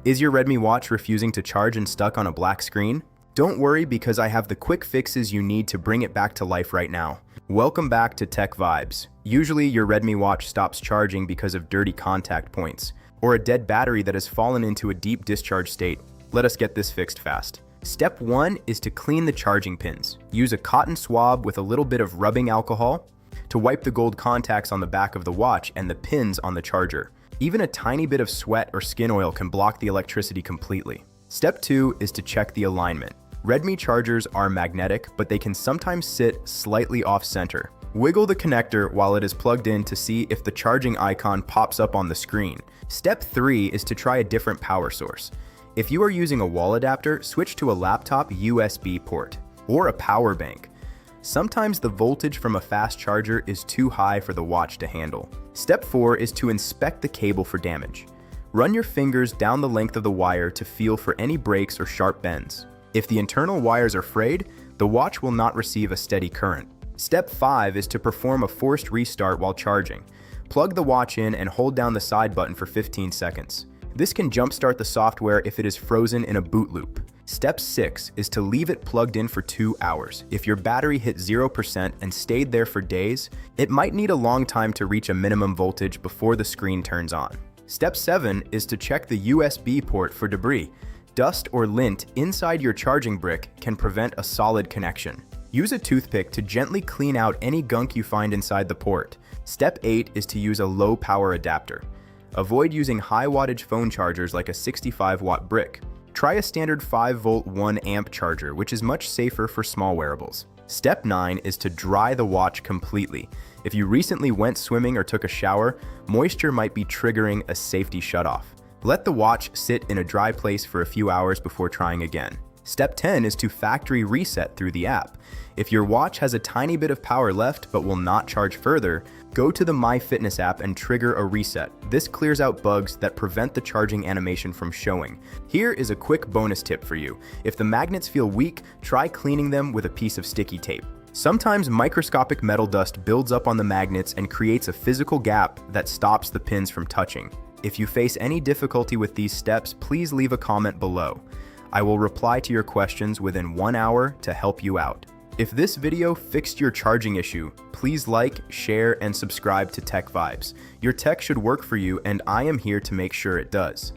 Is your Redmi watch refusing to charge and stuck on a black screen? Don't worry, because I have the quick fixes you need to bring it back to life right now. Welcome back to TechVibes. Usually your Redmi watch stops charging because of dirty contact points, or a dead battery that has fallen into a deep discharge state. Let us get this fixed fast. Step 1 is to clean the charging pins. Use a cotton swab with a little bit of rubbing alcohol to wipe the gold contacts on the back of the watch and the pins on the charger. Even a tiny bit of sweat or skin oil can block the electricity completely. Step 2 is to check the alignment. Redmi chargers are magnetic, but they can sometimes sit slightly off-center. Wiggle the connector while it is plugged in to see if the charging icon pops up on the screen. Step 3 is to try a different power source. If you are using a wall adapter, switch to a laptop USB port or a power bank. Sometimes the voltage from a fast charger is too high for the watch to handle. Step 4 is to inspect the cable for damage. Run your fingers down the length of the wire to feel for any breaks or sharp bends. If the internal wires are frayed, the watch will not receive a steady current. Step 5 is to perform a forced restart while charging. Plug the watch in and hold down the side button for 15 seconds. This can jumpstart the software if it is frozen in a boot loop. Step 6 is to leave it plugged in for 2 hours. If your battery hit 0% and stayed there for days, it might need a long time to reach a minimum voltage before the screen turns on. Step 7 is to check the USB port for debris. Dust or lint inside your charging brick can prevent a solid connection. Use a toothpick to gently clean out any gunk you find inside the port. Step 8 is to use a low power adapter. Avoid using high wattage phone chargers like a 65-watt brick. Try a standard 5-volt 1-amp charger, which is much safer for small wearables. Step 9 is to dry the watch completely. If you recently went swimming or took a shower, moisture might be triggering a safety shutoff. Let the watch sit in a dry place for a few hours before trying again. Step 10 is to factory reset through the app. If your watch has a tiny bit of power left but will not charge further, go to the MyFitness app and trigger a reset. This clears out bugs that prevent the charging animation from showing. Here is a quick bonus tip for you. If the magnets feel weak, try cleaning them with a piece of sticky tape. Sometimes microscopic metal dust builds up on the magnets and creates a physical gap that stops the pins from touching. If you face any difficulty with these steps, please leave a comment below. I will reply to your questions within 1 hour to help you out. If this video fixed your charging issue, please like, share, and subscribe to TechVibes. Your tech should work for you, and I am here to make sure it does.